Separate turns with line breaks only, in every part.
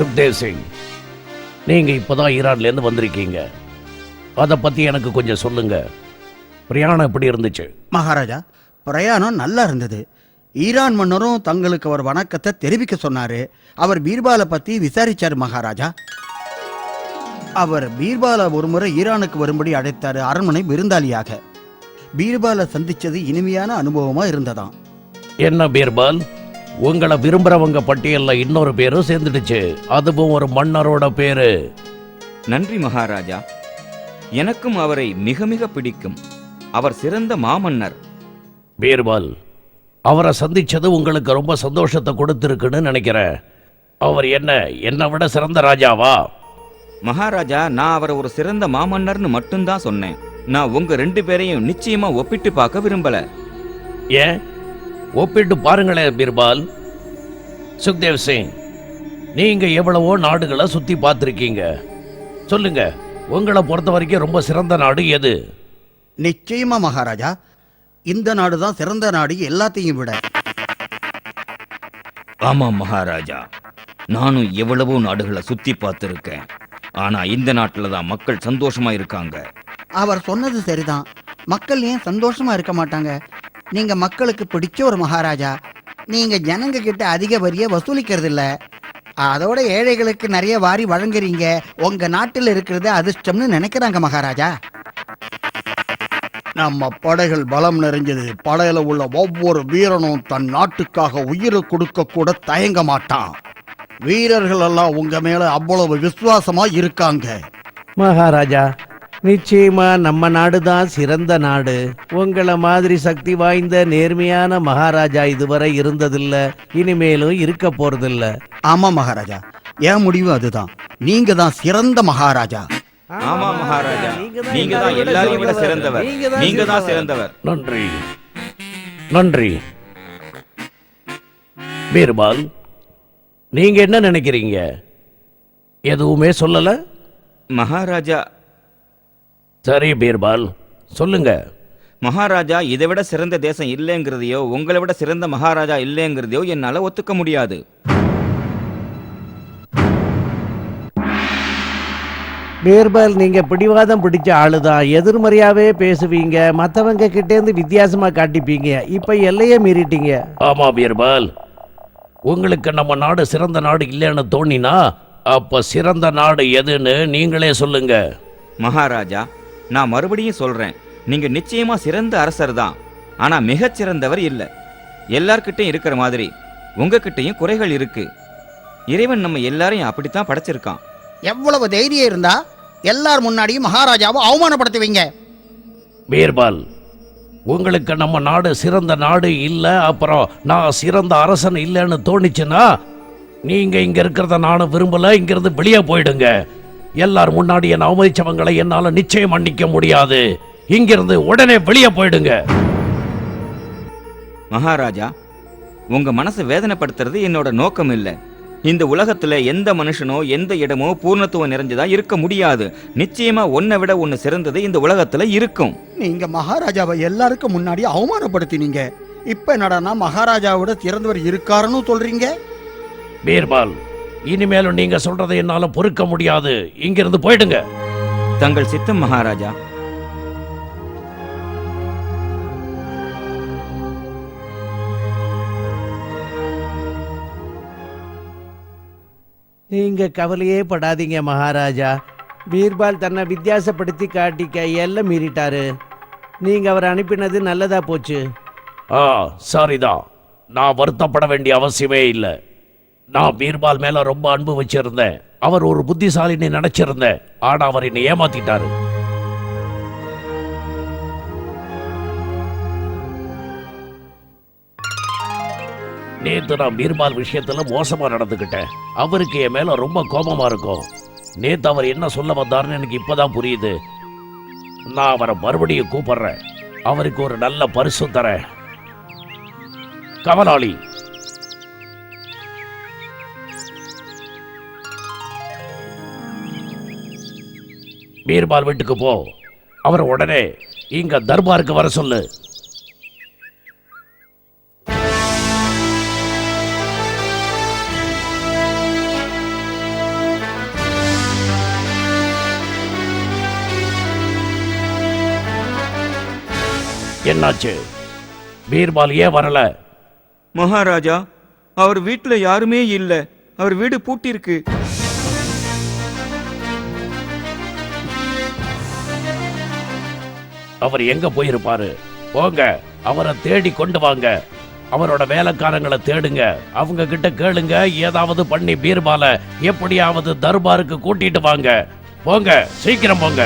சுக்தேவ் சிங், நீங்க இப்பதான் ஈரான்லேருந்து வந்திருக்கீங்க. அதை பத்தி எனக்கு கொஞ்சம் சொல்லுங்க. பிரயாணம் எப்படி இருந்துச்சு?
மகாராஜா, பிரயாணம் நல்லா இருந்தது. ஈரான் மன்னரும் தங்களுக்கு அவர் வணக்கத்தை தெரிவிக்க சொன்னாரு. அவர் பீர்பாலை பத்தி விசாரிச்சார் மகாராஜா. அவர் பீர்பாலை ஒருமுறை ஈரானுக்கு வரும்படி அழைத்தாரு, அரண்மனை விருந்தாளியாக. பீர்பாலை சந்திச்சது இனிமையான அனுபவமா இருந்ததாம்.
என்ன பீர்பால், உங்களை விரும்புறவங்க பட்டியல்ல இன்னொரு பேரும் சேர்ந்துடுச்சு, அதுவும் ஒரு மன்னரோட பேரு.
நன்றி மகாராஜா, எனக்கும் அவரை மிக மிக பிடிக்கும். அவர் சிறந்த மாமன்னர்.
பீர்பால், அவரை சந்திச்சது உங்களுக்கு ரொம்ப சந்தோஷத்தை கொடுத்திருக்குன்னு நினைக்கிறேன். அவர் என்னை விட சிறந்த ராஜாவா?
மகாராஜா, நான் அவரை ஒரு சிறந்த மாமன்னர்னு மட்டும்தான் சொன்னேன். நான் உங்க 2 பேரையும் நிச்சயமா ஒப்பிட்டு பார்க்க விரும்பல.
ஏன்? ஒப்பிட்டு பாருங்களேன் பீர்பால். சுக்தேவ் சிங், நீங்க எவ்வளவோ நாடுகளை சுத்தி பார்த்திருக்கீங்க. சொல்லுங்க, உங்களை பொறுத்த வரைக்கும் ரொம்ப சிறந்த நாடு எது?
நிச்சயமா மகாராஜா, இந்த நாடுதான் சிறந்த நாடு எல்லாத்தையும் விட.
ஆமா மகாராஜா, நானும் எவ்வளவோ நாடுகளை சுத்தி பார்த்திருக்கேன். ஆனா இந்த நாட்டுல தான் மக்கள் சந்தோஷமா இருக்காங்க.
அவர் சொன்னது சரிதான். மக்கள் ஏன் சந்தோஷமா இருக்க மாட்டாங்க? நீங்க மக்களுக்கு பிடிச்ச ஒரு மகாராஜா. நீங்க ஜனங்க கிட்ட அதிக வரியை வசூலிக்கிறது இல்ல, அதோட ஏழைகளுக்கு நிறைய வாரி வழங்குறீங்க. உங்க நாட்டில் இருக்கிறது அதிர்ஷ்டம்னு நினைக்கிறாங்க மகாராஜா. நம்ம படைகள் பலம் நிறைஞ்சது. படையில உள்ள ஒவ்வொரு வீரனும் தன் நாட்டுக்காக உயிரை கொடுக்க கூட தயங்க மாட்டான். வீரர்கள் எல்லாம் உங்க மேல அவ்வளவு விசுவாசமா இருக்காங்க.
மகாராஜா, நிச்சயமா நம்ம நாடு தான் சிறந்த நாடு. உங்களை மாதிரி சக்தி வாய்ந்த நேர்மையான மகாராஜா இதுவரை இருந்ததில்ல, இனிமேலும் இருக்க போறதில்ல.
ஆமா மகாராஜா, என் முடிவு அதுதான். நீங்க தான் சிறந்த மகாராஜா.
ஆமா மகாராஜா, நீங்க தான் எல்லாரையும் விட சிறந்தவர். நீங்க தான் சிறந்தவர்.
நன்றி நன்றி. பீர்பால், நீங்க என்ன நினைக்கிறீங்க? எதுவுமே சொல்லல.
மகாராஜா,
சரி பீர்பால், சொல்லுங்க.
மகாராஜா, இதை விட சிறந்த தேசம் இல்லைங்கிறதையோ உங்களை விட சிறந்த மகாராஜா இல்லைங்கிறதையோ என்னால ஒத்துக்க முடியாது.
பீர்பால், நீங்க பிடிவாதம் பிடிச்ச ஆளுதான். எதிர்மறையாவே பேசுவீங்க, மற்றவங்க கிட்ட இருந்து வித்தியாசமா காட்டிப்பீங்க. இப்ப எல்லையே மீறிட்டீங்க.
ஆமா பீர்பால், உங்களுக்கு நம்ம நாடு சிறந்த நாடு இல்லைன்னு தோணினா அப்ப சிறந்த நாடு எதுன்னு நீங்களே சொல்லுங்க.
மகாராஜா, நான் மறுபடியும் சொல்றேன், நீங்க நிச்சயமா சிறந்த அரசர் தான். ஆனா மிகச் சிறந்தவர் இல்ல. எல்லார்கிட்டையும் இருக்கிற மாதிரி உங்ககிட்டையும் குறைகள் இருக்கு. இறைவன் நம்ம எல்லாரையும் அப்படித்தான் படைச்சிருக்கான்.
எவ்வளவு தைரியம் இருந்தா எல்லார் முன்னாடியும் மகாராஜாவை அவமானப்படுத்துவீங்க?
பீர்பால், உங்களுக்கு நம்ம நாடு சிறந்த நாடு இல்ல, அப்புறம் நான் சிறந்த அரசன் இல்லைன்னு தோணிச்சுன்னா நீங்க இங்க இருக்கிறத நானும் விரும்பல. இங்கிருந்து வெளியே போயிடுங்க. எல்லார் முன்னாடி என்ன அவமதிச்சவங்களை என்னால நிச்சயம் மன்னிக்க முடியாது. இங்கிருந்து உடனே வெளியே போயிடுங்க.
மகாராஜா, உங்க மனசை வேதனைப்படுத்துறது என்னோட நோக்கம் இல்லை. இந்த உலகத்துல எந்த மனுஷனோ எந்த இடமோ பூர்ணத்துவம் நிறைஞ்சதா இருக்க முடியாது. நிச்சயமா ஒன்னை விட ஒன்னு சிறந்தது இந்த உலகத்துல இருக்கும்.
நீங்க மகாராஜாவை எல்லாருக்கும் முன்னாடி அவமானப்படுத்தினீங்க. இப்ப என்னடா மகாராஜாவோட சிறந்தவர் இருக்காருன்னு சொல்றீங்க?
பீர்பால், இனிமேலும் நீங்க சொல்றதை என்னால பொறுக்க முடியாது. இங்கிருந்து போயிடுங்க.
தங்கள் சித்தம் மகாராஜா.
நீங்க கவலையே படாதீங்க மகாராஜா. பீர்பால் தன்னை வித்தியாசப்படுத்தி காட்டிக்க எல்லை மீறிட்டாரு. நீங்க அவரை அனுப்பினது நல்லதா போச்சு.
சரிதான். நான் வருத்தப்பட வேண்டிய அவசியமே இல்லை. நான் பீர்பால் மேல ரொம்ப அன்பு வச்சிருந்தேன். அவர் ஒரு புத்திசாலின்னு நினைச்சிருந்தேன். ஆனா அவர் என்னை ஏமாத்திட்டாரு. நேத்து நான் பீர்பால் விஷயத்துல மோசமா நடந்துக்கிட்டேன். அவருக்கு என் மேல ரொம்ப கோபமா இருக்கும். நேத்து அவர் என்ன சொல்ல வந்தாருன்னு எனக்கு இப்பதான் புரியுது. நான் அவரை மறுபடியும் கூப்பிடுறேன். அவருக்கு ஒரு நல்ல பரிசு தரேன். கவலாளி, பீர்பால் வீட்டுக்கு போ. அவரை உடனே இங்க தர்பாருக்கு வர சொல்லு. என்னாச்சு? பீர்பால் ஏன் வரல?
மகாராஜா, அவர் வீட்டுல யாருமே இல்ல. அவர் வீடு பூட்டிருக்கு.
அவர் எங்க போயிருப்பாரு? போங்க, அவரை தேடி கொண்டு வாங்க. அவரோட வேலைக்காரங்களை தேடுங்க. அவங்க கிட்ட கேளுங்க, ஏதாவது பண்ணி பீர்பால எப்படியாவது தர்பாருக்கு கூட்டிட்டு வாங்க. போங்க, சீக்கிரம் போங்க.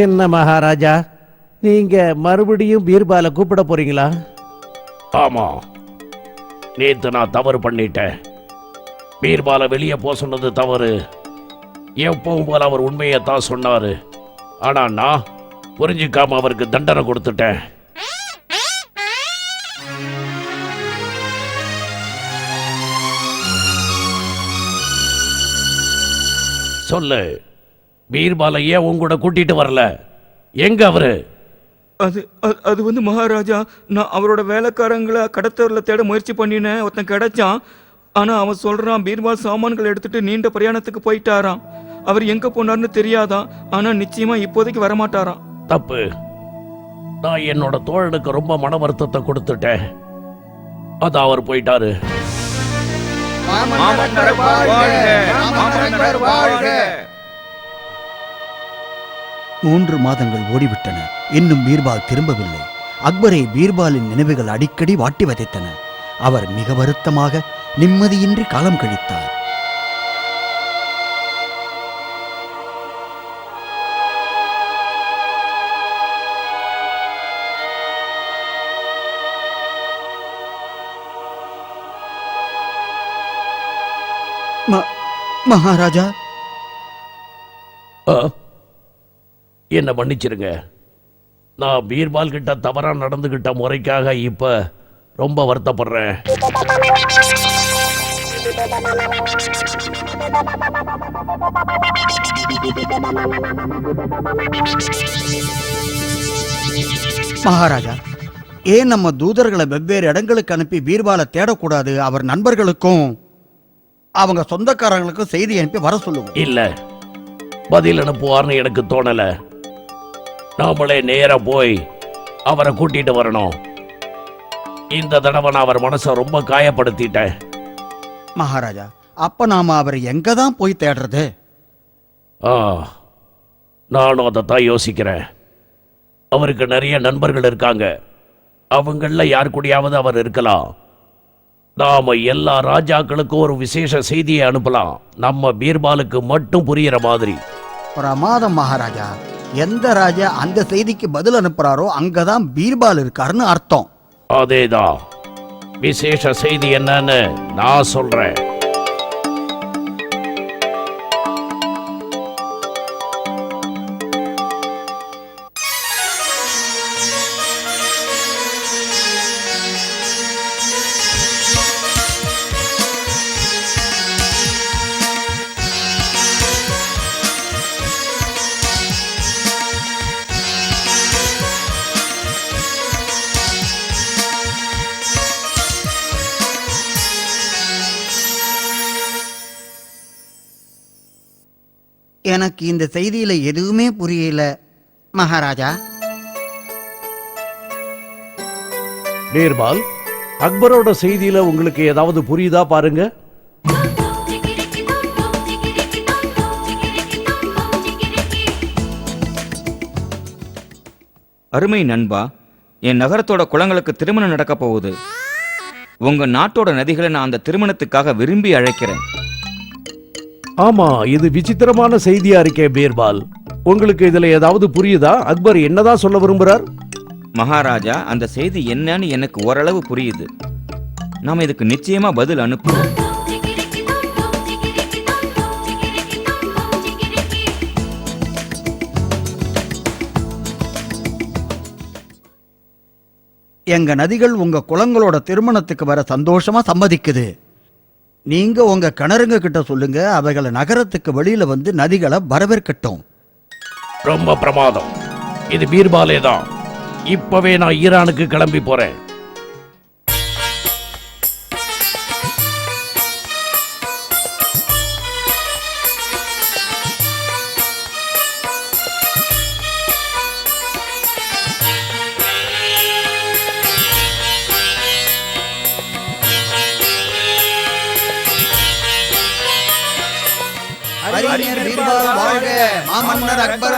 என்ன மகாராஜா, நீங்க மறுபடியும் பீர்பாலை கூப்பிட போறீங்களா?
ஆமா, நேத்து நான் தவறு பண்ணிட்டேன். பீர்பால வெளியே போக சொன்னது தவறு. எப்பவும் போல அவர் உண்மையை தான் சொன்னாரு. ஆனா நான் புரிஞ்சுக்காம அவருக்கு தண்டனை கொடுத்துட்டேன். சொல்லு, பீர்பால ஏன் உங்க கூட கூட்டிட்டு வரல? எங்க அவரு?
அது அது வந்து மகாராஜா, நான் அவரோட வேலைக்காரங்களை கடத்தவர்ல தேட முயற்சி பண்ணினேன். ஒருத்தன் கிடைச்சான். ஆனா அவன் சொல்றான், பீர்பால் சாமான்கள் எடுத்துட்டு நீண்ட பிரயாணத்துக்கு போயிட்டாராம். அவர் எங்க போனார்னு தெரியாதான். ஆனா நிச்சயமா இப்போதைக்கு வரமாட்டாராம்.
தப்பு. நான் என்னோட தோழனுக்கு ரொம்ப மன வருத்தத்தை கொடுத்துட்டேன். அதான் அவர் போயிட்டாரு.
3 மாதங்கள் ஓடிவிட்டன. இன்னும் பீர்பால் திரும்பவில்லை. அக்பரை பீர்பாலின் நினைவுகள் அடிக்கடி வாட்டி வதைத்தன. அவர் மிக வருத்தமாக நிம்மதியின்றி காலம் கழித்தார். மகாராஜா,
என்ன மன்னிச்சிருங்க. நான் பீர்பால் கிட்ட தவறா நடந்துகிட்ட முறைக்காக இப்ப ரொம்ப வருத்தப்படுறேன்.
மகாராஜா, ஏன் நம்ம தூதர்களை வெவ்வேறு இடங்களுக்கு அனுப்பி பீர்பாலை தேடக்கூடாது? அவர் நண்பர்களுக்கும் அவங்க சொந்தக்காரங்களுக்கும் செய்தி அனுப்பி வர சொல்லுவோம்.
இல்ல, பதில் அனுப்புவார்னு எனக்கு தோணல. நாமளே நேரா போய் அவரை கூட்டிட்டு வரணும். இந்த தடவை நான் அவர் மனசை ரொம்ப காயப்படுத்திட்டேன்.
மகாராஜா, அப்ப நாம அவரை எங்க தான் போய் தேடுறது?
நானும் அதைத்தான் யோசிக்கிறேன். அவருக்கு நிறைய நண்பர்கள் இருக்காங்க. அவங்கள யார் கூடயாவது அவர் இருக்கலாம். நாம எல்லா ராஜாக்களுக்கும் ஒரு விசேஷ செய்தியை அனுப்பலாம், நம்ம பீர்பாலுக்கு மட்டும் புரியுற மாதிரி.
பிரமாதம் மகாராஜா. எந்த ராஜா அந்த செய்திக்கு பதில் அனுப்புறாரோ அங்கதான் பீர்பால் இருக்காருன்னு அர்த்தம்.
அதேதான். விசேஷ செய்தி என்னன்னு நான் சொல்றேன்.
எனக்கு இந்த செய்தியில எதுவுமே புரியல மகாராஜா.
பீர்பால், அக்பரோட செய்தியில உங்களுக்கு ஏதாவது புரியுதா பாருங்க.
அருமை நண்பா, என் நகரத்தோட குளங்களுக்கு திருமணம் நடக்க போகுது. உங்க நாட்டோட நதிகளை நான் அந்த திருமணத்துக்காக விரும்பி அழைக்கிறேன்.
ஆமா, இது விசித்திரமான செய்தியா இருக்கே பீர்பால். உங்களுக்கு இதுல ஏதாவது புரியுதா? அக்பர் என்னதான் சொல்ல விரும்புறார்?
மகாராஜா, அந்த செய்தி என்னன்னு எனக்கு ஓரளவு புரியுது. நாம இதுக்கு நிச்சயமா பதில் அனுப்புவோம்.
எங்க நதிகள் உங்க குளங்களோட திருமணத்துக்கு வர சந்தோஷமா சம்மதிக்குது. நீங்க உங்க கிணறுங்க கிட்ட சொல்லுங்க, அவைகளை நகரத்துக்கு வெளியில வந்து நதிகளை வரவேற்கட்டும்.
ரொம்ப பிரமாதம். இது பீர்பாலே தான். இப்பவே நான் ஈரானுக்கு கிளம்பி போறேன்.
அறிஞர் பீர்பால் வாழ்க! மாமன்னர் அக்பர்